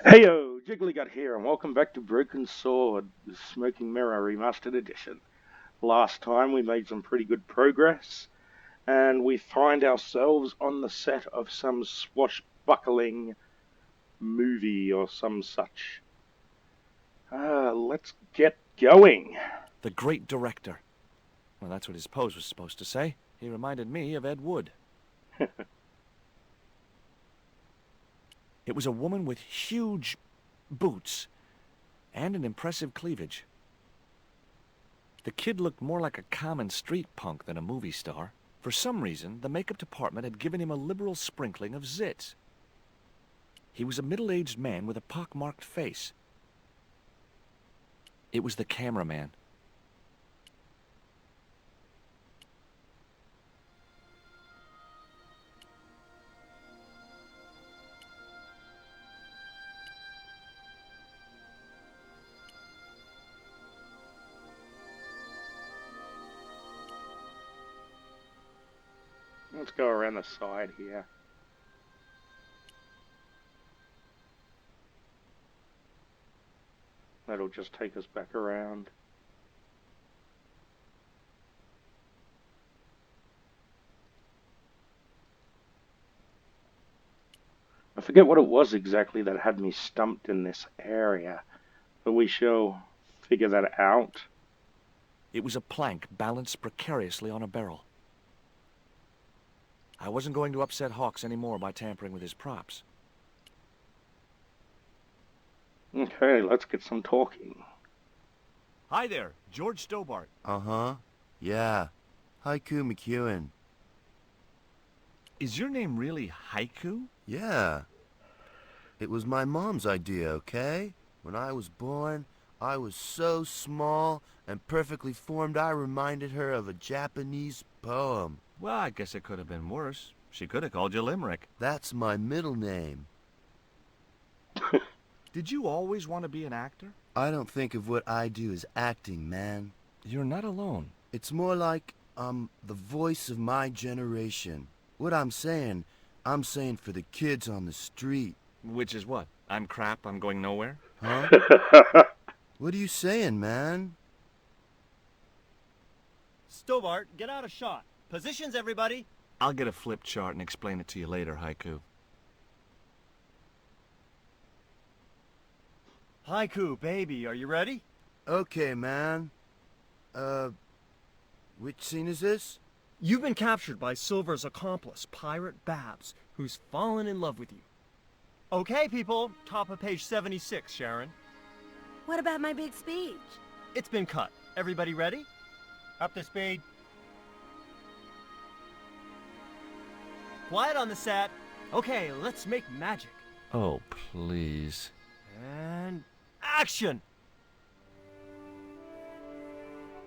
Heyo, Jiggly-Gut here, and welcome back to Broken Sword, the Smoking Mirror Remastered Edition. Last time we made some pretty good progress, and we find ourselves on the set of some swashbuckling movie or some such. Let's get going. The great director. Well, that's what his pose was supposed to say. He reminded me of Ed Wood. It was a woman with huge boots and an impressive cleavage. The kid looked more like a common street punk than a movie star. For some reason, the makeup department had given him a liberal sprinkling of zits. He was a middle-aged man with a pock-marked face. It was the cameraman. Let's go around the side here. That'll just take us back around. I forget what it was exactly that had me stumped in this area, but we shall figure that out. It was a plank balanced precariously on a barrel. I wasn't going to upset Hawks anymore by tampering with his props. Okay, let's get some talking. Hi there, George Stobart. Uh-huh. Yeah. Haiku McEwen. Is your name really Haiku? Yeah. It was my mom's idea, okay? When I was born, I was so small and perfectly formed I reminded her of a Japanese poem. Well, I guess it could have been worse. She could have called you Limerick. That's my middle name. Did you always want to be an actor? I don't think of what I do as acting, man. You're not alone. It's more like I'm the voice of my generation. What I'm saying for the kids on the street. Which is what? I'm crap, I'm going nowhere? Huh? What are you saying, man? Stobart, get out a shot. Positions, everybody. I'll get a flip chart and explain it to you later, Haiku. Haiku, baby, are you ready? Okay, man. Which scene is this? You've been captured by Silver's accomplice, Pirate Babs, who's fallen in love with you. Okay, people, top of page 76, Sharon. What about my big speech? It's been cut. Everybody ready? Up to speed. Quiet on the set. Okay, let's make magic. Oh, please. And action!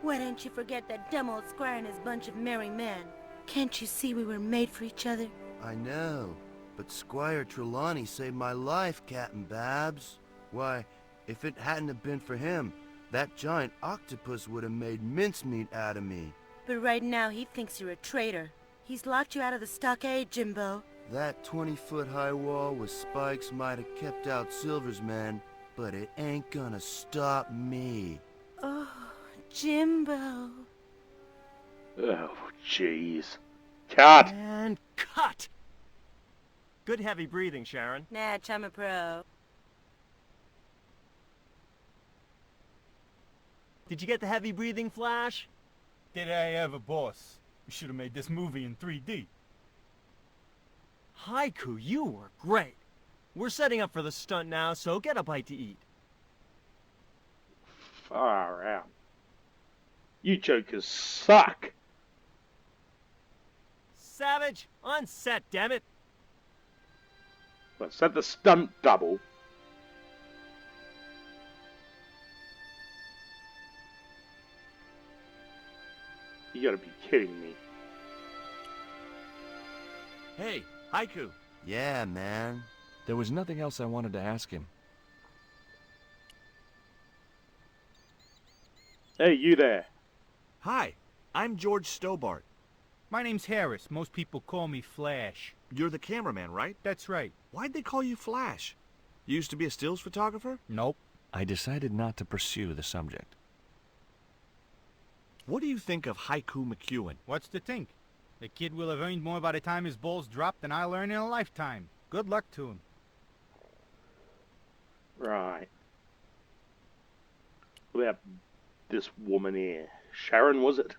Why don't you forget that dumb old squire and his bunch of merry men? Can't you see we were made for each other? I know, but Squire Trelawney saved my life, Captain Babs. Why, if it hadn't have been for him, that giant octopus would have made mincemeat out of me. But right now he thinks you're a traitor. He's locked you out of the stockade, Jimbo. That 20-foot high wall with spikes might have kept out Silver's men, but it ain't gonna stop me. Oh, Jimbo. Oh, jeez. Cut! And cut! Good heavy breathing, Sharon. Natch, I'm a pro. Did you get the heavy breathing, Flash? Did I ever, boss? We should have made this movie in 3D. Haiku, you were great. We're setting up for the stunt now, so get a bite to eat. Far out. You jokers suck. Savage, on set, damn it. Let's set the stunt double. You gotta be kidding me. Hey, Haiku. Yeah, man. There was nothing else I wanted to ask him. Hey, you there. Hi, I'm George Stobart. My name's Harris. Most people call me Flash. You're the cameraman, right? That's right. Why'd they call you Flash? You used to be a stills photographer? Nope. I decided not to pursue the subject. What do you think of Haiku McEwen? What's to think? The kid will have earned more by the time his balls drop than I'll earn in a lifetime. Good luck to him. Right. What about this woman here? Sharon, was it?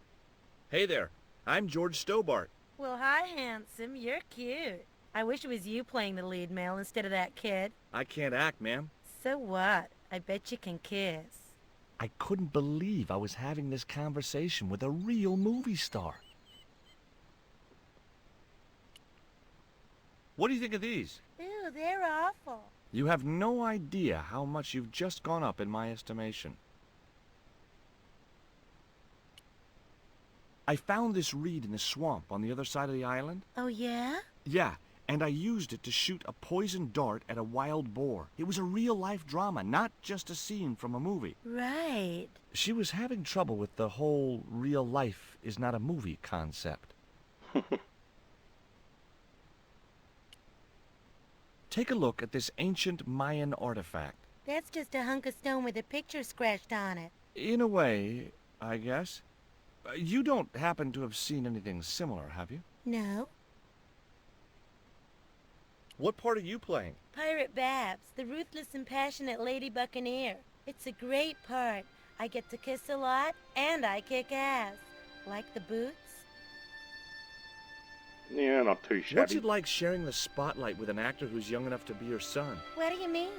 Hey there, I'm George Stobart. Well, hi, handsome. You're cute. I wish it was you playing the lead male instead of that kid. I can't act, ma'am. So what? I bet you can kiss. I couldn't believe I was having this conversation with a real movie star. What do you think of these? Ew, they're awful. You have no idea how much you've just gone up in my estimation. I found this reed in the swamp on the other side of the island. Oh, yeah? Yeah, and I used it to shoot a poisoned dart at a wild boar. It was a real-life drama, not just a scene from a movie. Right. She was having trouble with the whole real life is not a movie concept. Take a look at this ancient Mayan artifact. That's just a hunk of stone with a picture scratched on it. In a way, I guess. You don't happen to have seen anything similar, have you? No. What part are you playing? Pirate Babs, the ruthless and passionate lady buccaneer. It's a great part. I get to kiss a lot, and I kick ass. Like the boots? Yeah, not too shabby. What's it like sharing the spotlight with an actor who's young enough to be your son? What do you mean?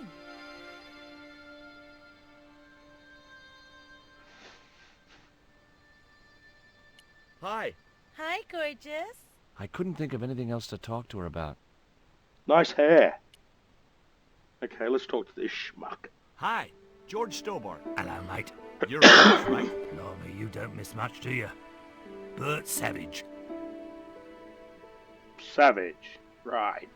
Hi. Hi, gorgeous. I couldn't think of anything else to talk to her about. Nice hair. Okay, let's talk to this schmuck. Hi, George Stobart. Hello, mate. You're English, right? Blimey, you don't miss much, do you? Bert Savage. Savage. Right.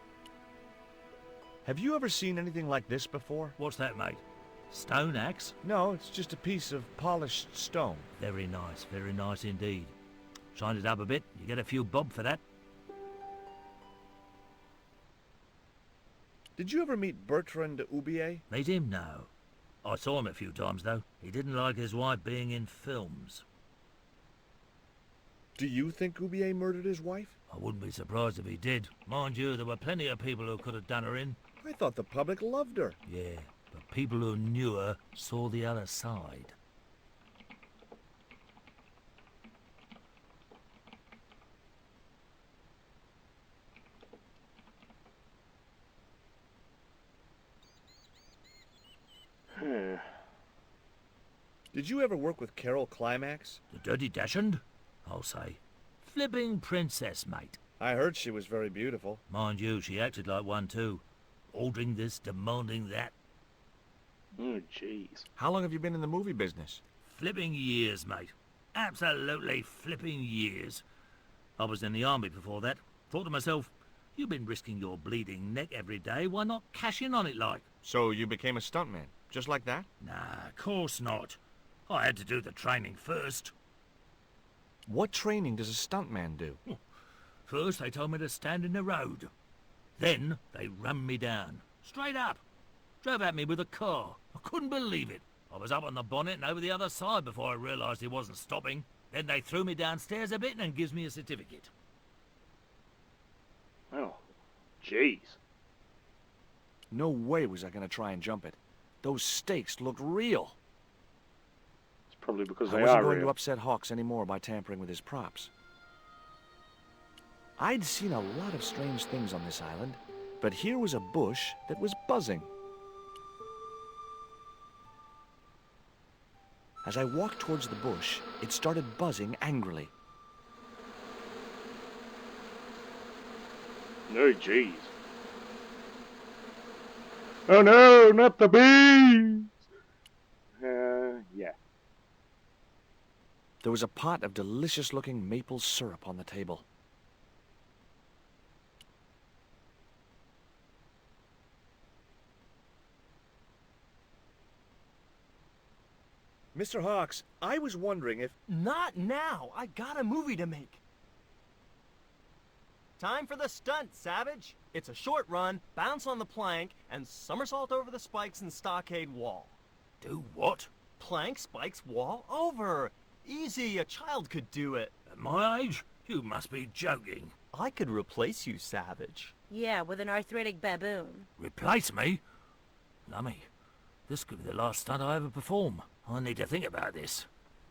Have you ever seen anything like this before? What's that, mate? Stone axe? No, it's just a piece of polished stone. Very nice indeed. Shine it up a bit, you get a few bob for that. Did you ever meet Bertrand Oubier? Meet him? No. I saw him a few times, though. He didn't like his wife being in films. Do you think Oubier murdered his wife? I wouldn't be surprised if he did. Mind you, there were plenty of people who could have done her in. I thought the public loved her. Yeah, but people who knew her saw the other side. Did you ever work with Carol Climax? The Dirty Dachshund? I'll say. Flipping princess, mate. I heard she was very beautiful. Mind you, she acted like one too. Ordering this, demanding that. Oh, jeez. How long have you been in the movie business? Flipping years, mate. Absolutely flipping years. I was in the army before that. Thought to myself, you've been risking your bleeding neck every day, why not cash in on it like? So you became a stuntman, just like that? Nah, of course not. I had to do the training first. What training does a stuntman do? First, they told me to stand in the road. Then, they run me down. Straight up. Drove at me with a car. I couldn't believe it. I was up on the bonnet and over the other side before I realised he wasn't stopping. Then they threw me downstairs a bit and gives me a certificate. Oh, jeez. No way was I going to try and jump it. Those stakes looked real. It's probably because I they wasn't are going real. to upset Hawks anymore by tampering with his props. I'd seen a lot of strange things on this island, but here was a bush that was buzzing. As I walked towards the bush, it started buzzing angrily. No, jeez. Oh no, not the bees! Yeah. There was a pot of delicious-looking maple syrup on the table. Mr. Hawks, I was wondering if... Not now. I got a movie to make. Time for the stunt, Savage. It's a short run, bounce on the plank, and somersault over the spikes and stockade wall. Do what? Plank, spikes, wall, over. Easy, a child could do it. At my age? You must be joking. I could replace you, Savage. Yeah, with an arthritic baboon. Replace me? Lummy, this could be the last stunt I ever perform. I need to think about this.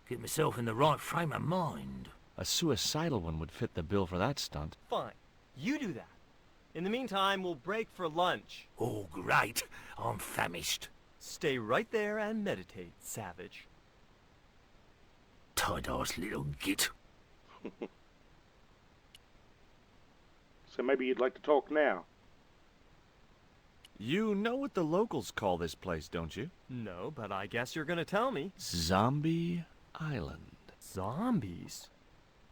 Get myself in the right frame of mind. A suicidal one would fit the bill for that stunt. Fine. You do that. In the meantime, we'll break for lunch. Oh, great. I'm famished. Stay right there and meditate, Savage. Tight-ass little git. So maybe you'd like to talk now. You know what the locals call this place, don't you? No, but I guess you're gonna tell me. Zombie Island. Zombies?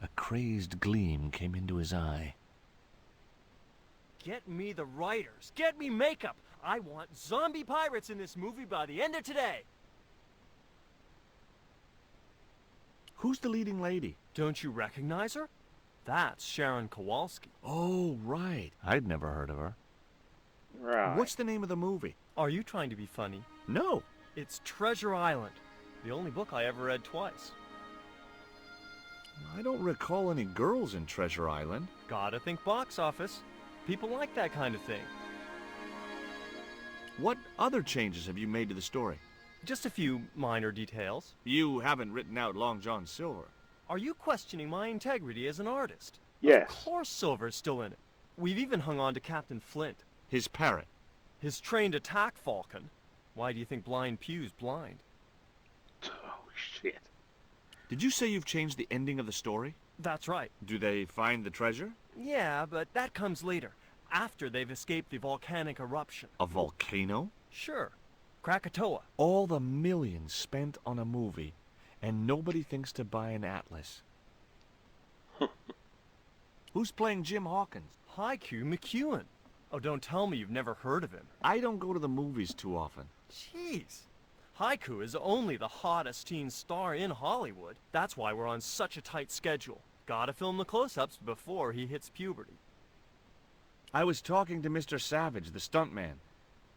A crazed gleam came into his eye. Get me the writers. Get me makeup. I want zombie pirates in this movie by the end of today. Who's the leading lady? Don't you recognize her? That's Sharon Kowalski. Oh, right. I'd never heard of her. Right. What's the name of the movie? Are you trying to be funny? No. It's Treasure Island, the only book I ever read twice. I don't recall any girls in Treasure Island. Gotta think box office. People like that kind of thing. What other changes have you made to the story? Just a few minor details. You haven't written out Long John Silver. Are you questioning my integrity as an artist? Yes. Of course Silver's still in it. We've even hung on to Captain Flint. His parrot. His trained attack falcon. Why do you think Blind Pew's blind? Oh, shit. Did you say you've changed the ending of the story? That's right. Do they find the treasure? Yeah, but that comes later, after they've escaped the volcanic eruption. A volcano? Sure. Krakatoa. All the millions spent on a movie, and nobody thinks to buy an atlas. Who's playing Jim Hawkins? Haiku McEwen. Oh, don't tell me you've never heard of him. I don't go to the movies too often. Jeez. Haiku is only the hottest teen star in Hollywood. That's why we're on such a tight schedule. Gotta film the close-ups before he hits puberty. I was talking to Mr. Savage, the stuntman.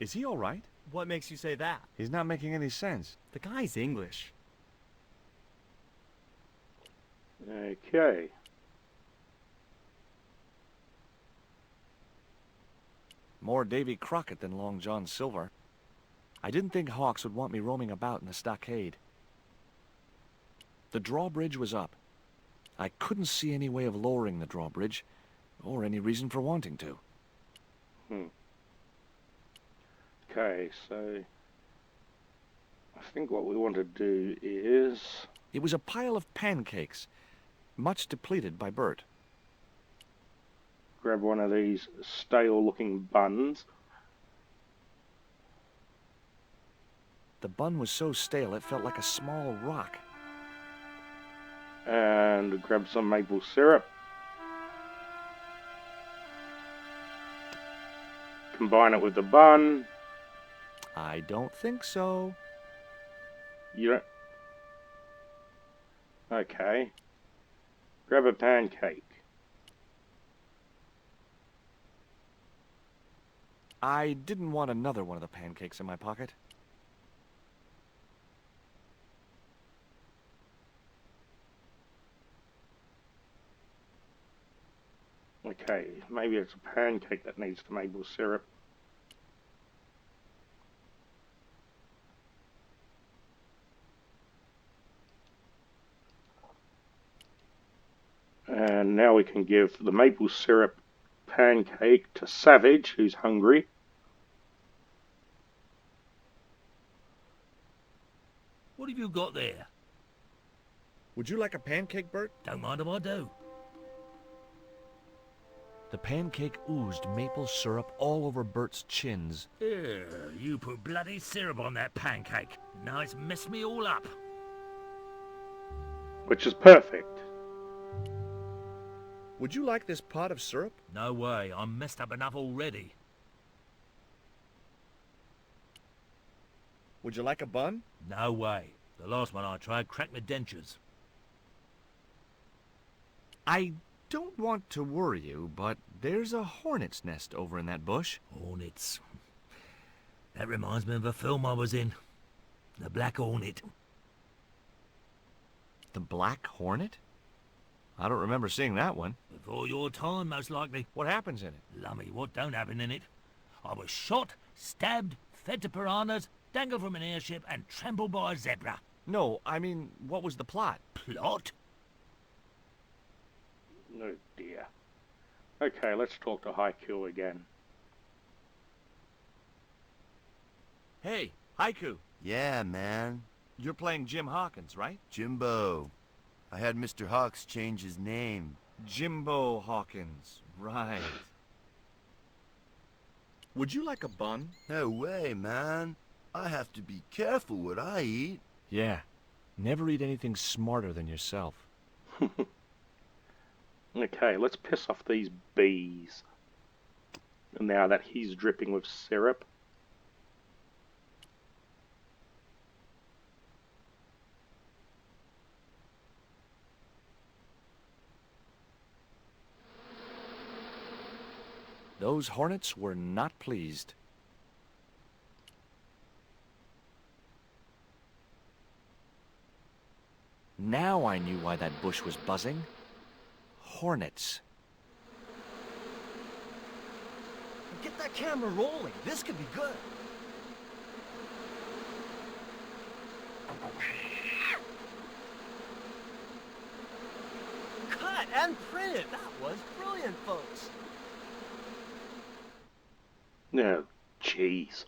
Is he all right? What makes you say that? He's not making any sense. The guy's English. Okay. More Davy Crockett than Long John Silver. I didn't think Hawks would want me roaming about in the stockade. The drawbridge was up. I couldn't see any way of lowering the drawbridge, or any reason for wanting to. Okay, so I think what we want to do is... It was a pile of pancakes, much depleted by Bert. grab one of these stale-looking buns. The bun was so stale it felt like a small rock. And grab some maple syrup. Combine it with the bun. I don't think so. You don't... Okay. Grab a pancake. I didn't want another one of the pancakes in my pocket. Okay, maybe it's a pancake that needs the maple syrup. And now we can give the maple syrup pancake to Savage, who's hungry. What have you got there? Would you like a pancake, Bert? Don't mind if I do. The pancake oozed maple syrup all over Bert's chins. You put bloody syrup on that pancake. Now it's messed me all up. Which is perfect. Would you like this pot of syrup? No way, I'm messed up enough already. Would you like a bun? No way. The last one I tried cracked my dentures. I don't want to worry you, but there's a hornet's nest over in that bush. Hornets. That reminds me of a film I was in. The Black Hornet. The Black Hornet? I don't remember seeing that one. Before your time, most likely. What happens in it? Lummy, what don't happen in it? I was shot, stabbed, fed to piranhas, dangled from an airship, and trampled by a zebra. No, I mean, what was the plot? Plot? Oh dear. Okay, let's talk to Haiku again. Hey, Haiku, Yeah, man. you're playing Jim Hawkins, right? Jimbo. I had Mr. Hawks change his name. Jimbo Hawkins, right. Would you like a bun? No way, man. I have to be careful what I eat. Yeah. Never eat anything smarter than yourself. Okay, let's piss off these bees. Now that he's dripping with syrup. Those hornets were not pleased. Now I knew why that bush was buzzing. Hornets. Get that camera rolling. This could be good. Cut and print it. That was brilliant, folks. No, jeez.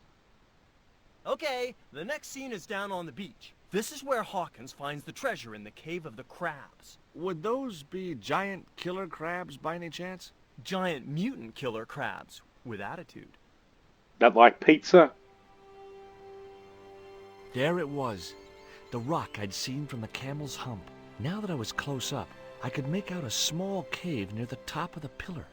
Okay, the next scene is down on the beach. This is where Hawkins finds the treasure in the Cave of the Crabs. Would those be giant killer crabs by any chance? Giant mutant killer crabs with attitude. That like pizza? There it was. The rock I'd seen from the camel's hump. Now that I was close up, I could make out a small cave near the top of the pillar.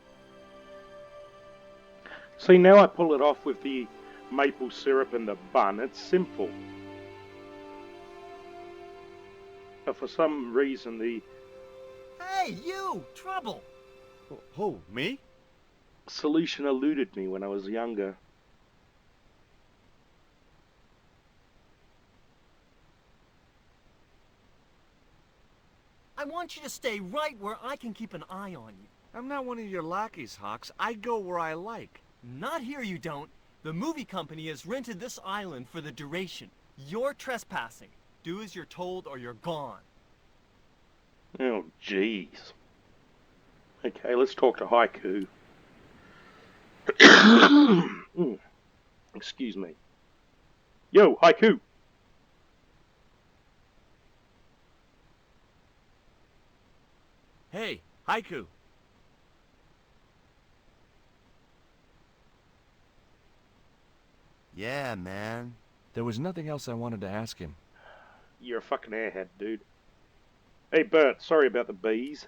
See, now I pull it off with the maple syrup and the bun. It's simple. But for some reason, the Hey, you! Trouble! Who, me? solution eluded me when I was younger. I want you to stay right where I can keep an eye on you. I'm not one of your lackeys, Hawks. I go where I like. Not here, you don't. The movie company has rented this island for the duration. You're trespassing. Do as you're told or you're gone. Oh, jeez. Okay, let's talk to Haiku. Excuse me. Yo, Haiku! Hey, Haiku. Yeah, man. There was nothing else I wanted to ask him. You're a fucking airhead, dude. Hey, Bert, sorry about the bees.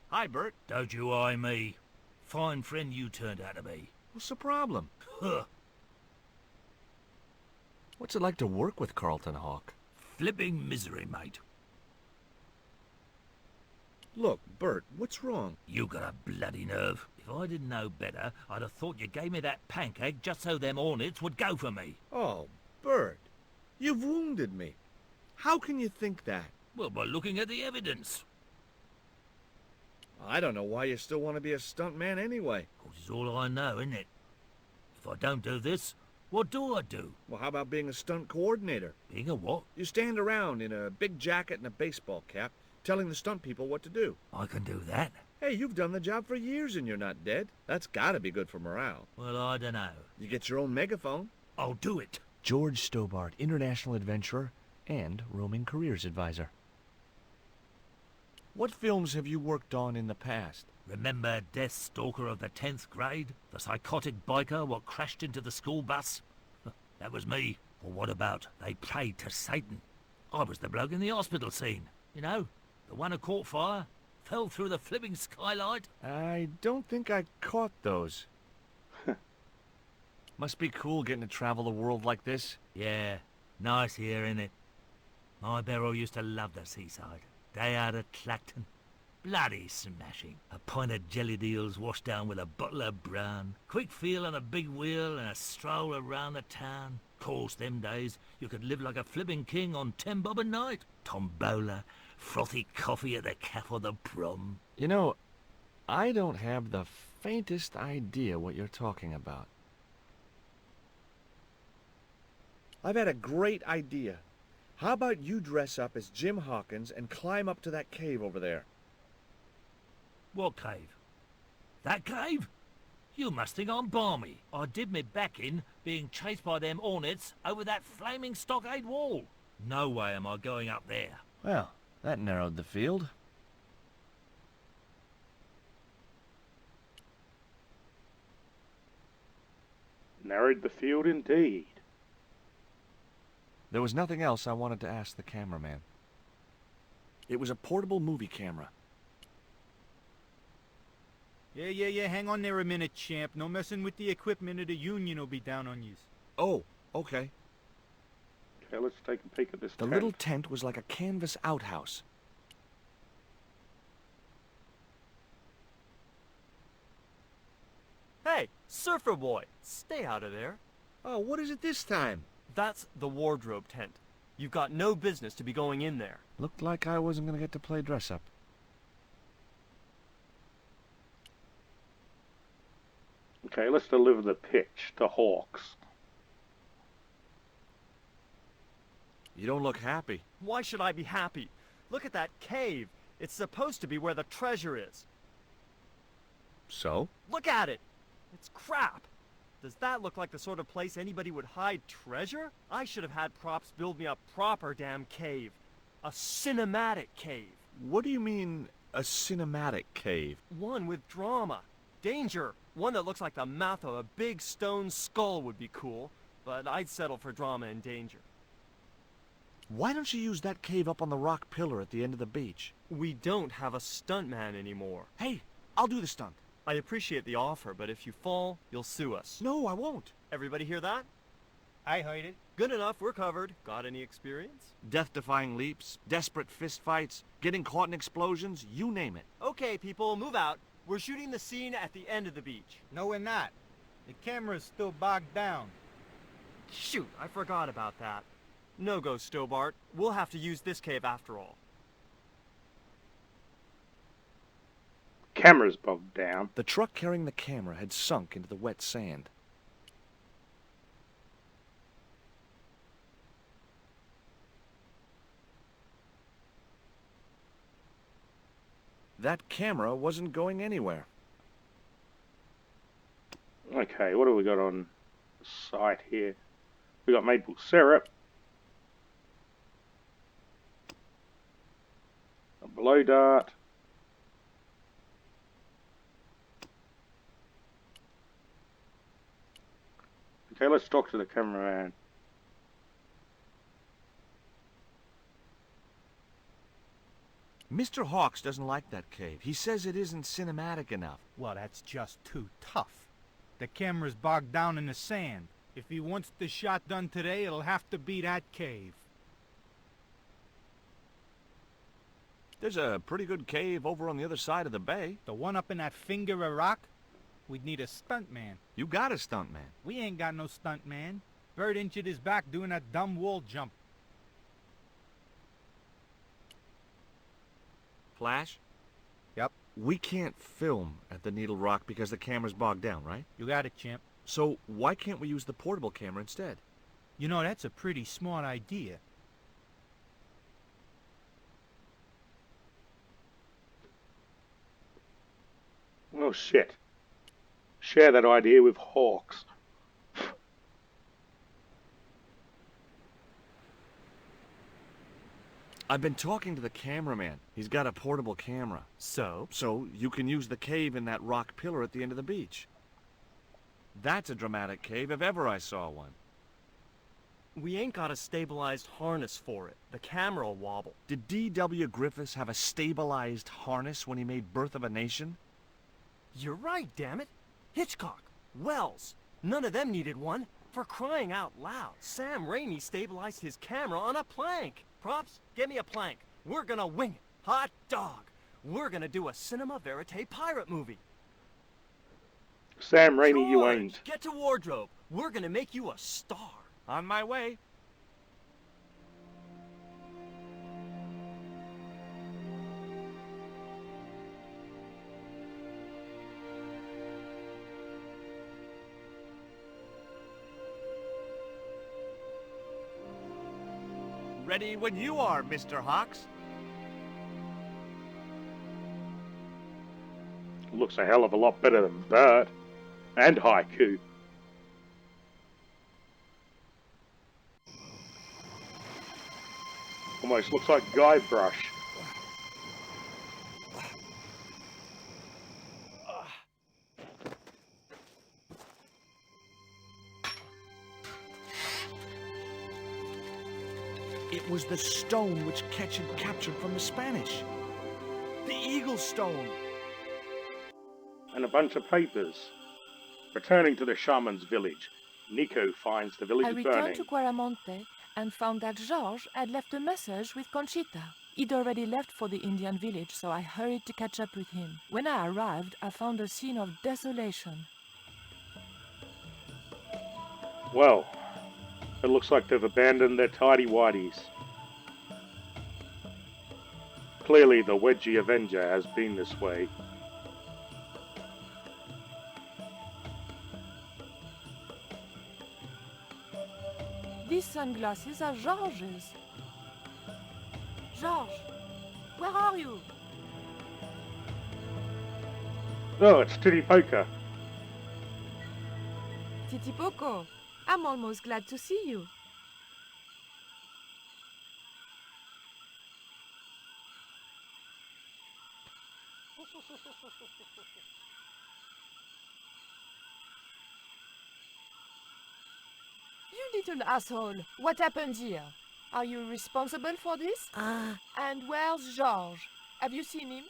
Hi, Bert. Don't you eye me. Fine friend you turned out to be. What's the problem? Huh. What's it like to work with Carlton Hawk? Flipping misery, mate. Look, Bert, what's wrong? You got a bloody nerve. If I didn't know better, I'd have thought you gave me that pancake just so them hornets would go for me. Oh, Bert, you've wounded me. How can you think that? Well, by looking at the evidence. I don't know why you still want to be a stuntman anyway. Which is all I know, isn't it? If I don't do this, what do I do? Well, how about being a stunt coordinator? Being a what? You stand around in a big jacket and a baseball cap, telling the stunt people what to do. I can do that. Hey, you've done the job for years and you're not dead. That's gotta be good for morale. Well, I don't know. You get your own megaphone. I'll do it. George Stobart, international adventurer and roaming careers advisor. What films have you worked on in the past? Remember Death Stalker of the 10th grade? The psychotic biker what crashed into the school bus? That was me. Or what about They Prayed to Satan? I was the bloke in the hospital scene. You know, the one who caught fire, fell through the flipping skylight. I don't think I caught those. Must be cool getting to travel the world like this. Yeah, nice here, innit? My Beryl used to love the seaside. Day out at Clacton. Bloody smashing. A pint of jelly deals washed down with a bottle of brown. Quick feel on a big wheel and a stroll around the town. Course, them days, you could live like a flipping king on 10 bob a night. Tombola, frothy coffee at the cafe or the prom. You know, I don't have the faintest idea what you're talking about. I've had a great idea. How about you dress up as Jim Hawkins and climb up to that cave over there? What cave? That cave? You must think I'm balmy. I did me back in being chased by them hornets over that flaming stockade wall. No way am I going up there. Well, that narrowed the field. Narrowed the field indeed. There was nothing else I wanted to ask the cameraman. It was a portable movie camera. Yeah, hang on there a minute, champ. No messing with the equipment or the union will be down on yous. Oh, okay. Okay, let's take a peek at this The tent. little tent was like a canvas outhouse. Hey, surfer boy, stay out of there. Oh, what is it this time? That's the wardrobe tent. You've got no business to be going in there. Looked like I wasn't going to get to play dress-up. Okay, let's deliver the pitch to Hawks. You don't look happy. Why should I be happy? Look at that cave. It's supposed to be where the treasure is. So? Look at it. It's crap. Does that look like the sort of place anybody would hide treasure? I should have had props build me a proper damn cave. A cinematic cave. What do you mean, a cinematic cave? One with drama. Danger. One that looks like the mouth of a big stone skull would be cool, but I'd settle for drama and danger. Why don't you use that cave up on the rock pillar at the end of the beach? We don't have a stuntman anymore. Hey, I'll do the stunt. I appreciate the offer, but if you fall, you'll sue us. No, I won't. Everybody hear that? I heard it. Good enough, we're covered. Got any experience? Death-defying leaps, desperate fistfights, getting caught in explosions, you name it. Okay, people, move out. We're shooting the scene at the end of the beach. No, we're not. The camera's still bogged down. Shoot, I forgot about that. No go, Stobart. We'll have to use this cave after all. Camera's bogged down. The truck carrying the camera had sunk into the wet sand. That camera wasn't going anywhere. Okay, what have we got on the site here? We got maple syrup. A blow dart. Okay, let's talk to the cameraman. Mr. Hawks doesn't like that cave. He says it isn't cinematic enough. Well, that's just too tough. The camera's bogged down in the sand. If he wants the shot done today, it'll have to be that cave. There's a pretty good cave over on the other side of the bay. The one up in that finger of rock? We'd need a stuntman. You got a stuntman. We ain't got no stuntman. Bird injured his back doing that dumb wall jump. Flash? Yep. We can't film at the Needle Rock because the camera's bogged down, right? You got it, champ. So why can't we use the portable camera instead? You know, that's a pretty smart idea. Oh shit. Share that idea with Hawks. I've been talking to the cameraman. He's got a portable camera. So? So you can use the cave in that rock pillar at the end of the beach. That's a dramatic cave if ever I saw one. We ain't got a stabilized harness for it. The camera'll wobble. Did D.W. Griffiths have a stabilized harness when he made Birth of a Nation? You're right, damn it. Hitchcock, Wells, none of them needed one. For crying out loud, Sam Raimi stabilized his camera on a plank. Props, get me a plank. We're gonna wing it. Hot dog. We're gonna do a cinema verite pirate movie. Sam Raimi, you George, ain't. get to wardrobe. We're gonna make you a star. On my way. Ready when you are, Mr. Hawks. Looks a hell of a lot better than that. And Haiku. Almost looks like Guybrush. It was the stone which Ketch had captured from the Spanish. The Eagle Stone. And a bunch of papers. Returning to the shaman's village, Nico finds the village I is returned burning. to Quaramonte and found that Georges had left a message with Conchita. He'd already left for the Indian village, so I hurried to catch up with him. When I arrived, I found a scene of desolation. Well, it looks like they've abandoned their tidy-whities. Clearly the Wedgie Avenger has been this way. These sunglasses are Georges. Georges, where are you? Oh, it's Titty Poker. Titipoco, I'm almost glad to see you. You little asshole, what happened here? Are you responsible for this? And where's Georges? Have you seen him?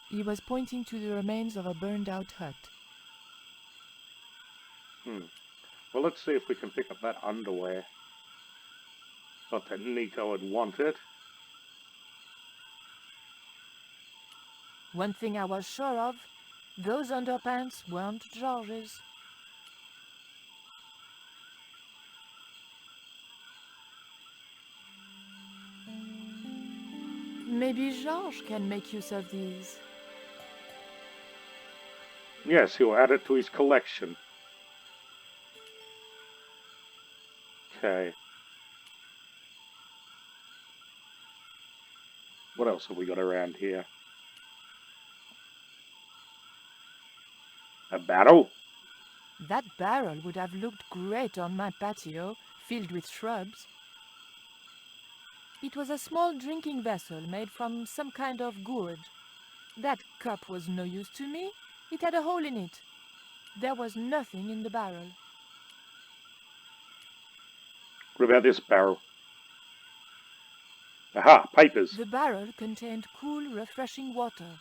He was pointing to the remains of a burned-out hut. Well, let's see if we can pick up that underwear. Not that Nico would want it. One thing I was sure of, those underpants weren't George's. Maybe Georges can make use of these. Yes, he'll add it to his collection. Okay. What else have we got around here? A barrel? That barrel would have looked great on my patio, filled with shrubs. It was a small drinking vessel made from some kind of gourd. That cup was no use to me. It had a hole in it. There was nothing in the barrel. What about this barrel? Aha, papers. The barrel contained cool, refreshing water.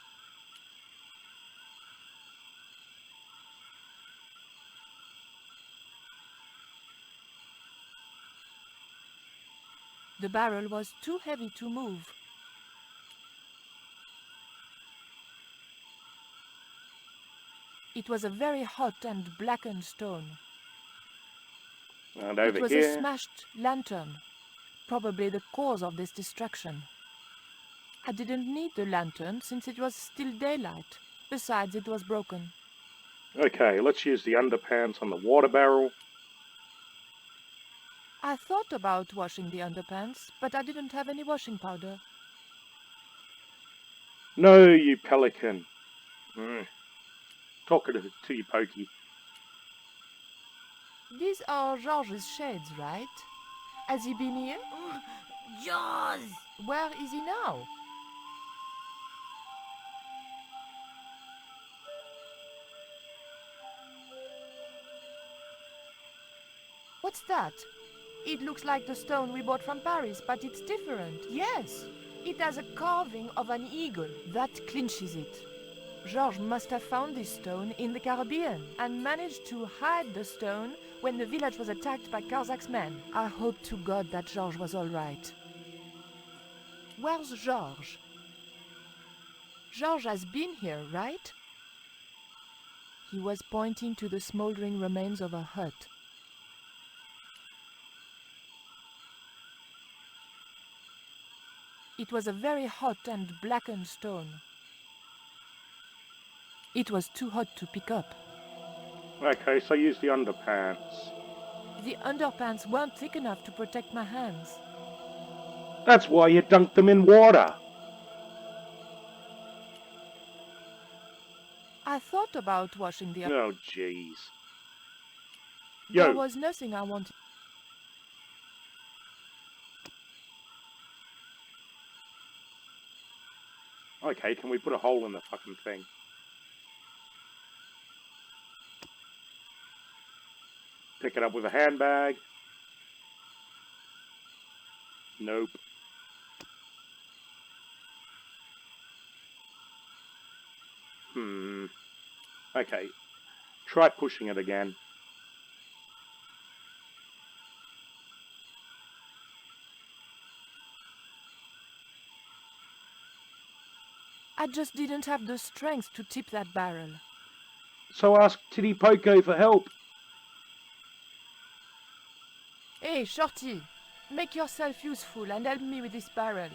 The barrel was too heavy to move. It was a very hot and blackened stone. And It over was here, a smashed lantern, probably the cause of this destruction. I didn't need the lantern since it was still daylight. Besides, it was broken. okay, let's use the underpants on the water barrel. I thought about washing the underpants, but I didn't have any washing powder. No, you pelican. Talking to you, Pokey. These are Georges' shades, right? Has he been here? Jaws! Where is he now? What's that? It looks like the stone we bought from Paris, but it's different. Yes, it has a carving of an eagle. That clinches it. Georges must have found this stone in the Caribbean and managed to hide the stone when the village was attacked by Carzak's men. I hope to God that Georges was all right. Where's Georges? George has been here, right? He was pointing to the smoldering remains of a hut. It was a very hot and blackened stone. It was too hot to pick up. Okay, so use the underpants. The underpants weren't thick enough to protect my hands. That's why you dunked them in water. I thought about washing the... Oh, jeez. There Yo, was nothing I wanted. okay, can we put a hole in the fucking thing? Pick it up with a handbag. Nope. Okay. Try pushing it again. I just didn't have the strength to tip that barrel. So ask Titty Poco for help. Hey, Shorty! Make yourself useful and help me with this barrel.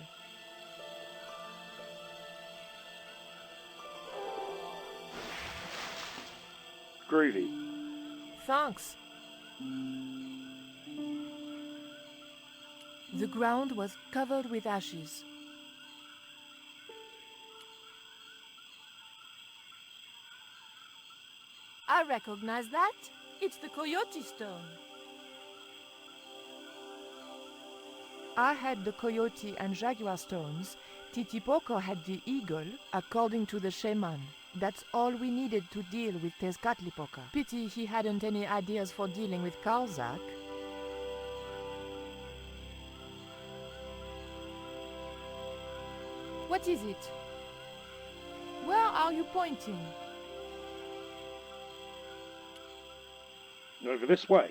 Groovy. Thanks. The ground was covered with ashes. I recognize that. It's the coyote stone. I had the coyote and jaguar stones. Titipoco had the eagle, according to the shaman. That's all we needed to deal with Tezcatlipoca. Pity he hadn't any ideas for dealing with Karzak. What is it? Where are you pointing? Over this way.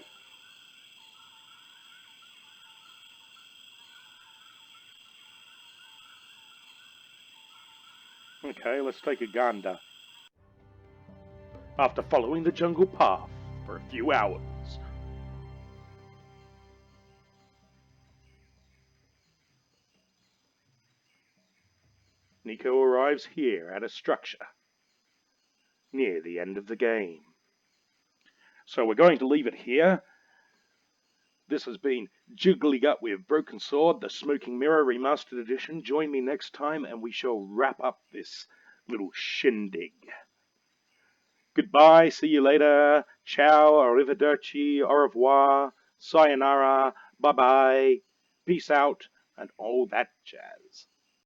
Okay, let's take a gander. After following the jungle path for a few hours. Nico arrives here at a structure near the end of the game. So we're going to leave it here. This has been Jiggly-Gut with Broken Sword, the Smoking Mirror Remastered Edition. Join me next time and we shall wrap up this little shindig. Goodbye, see you later, ciao, arrivederci, au revoir, sayonara, bye-bye, peace out, and all that jazz.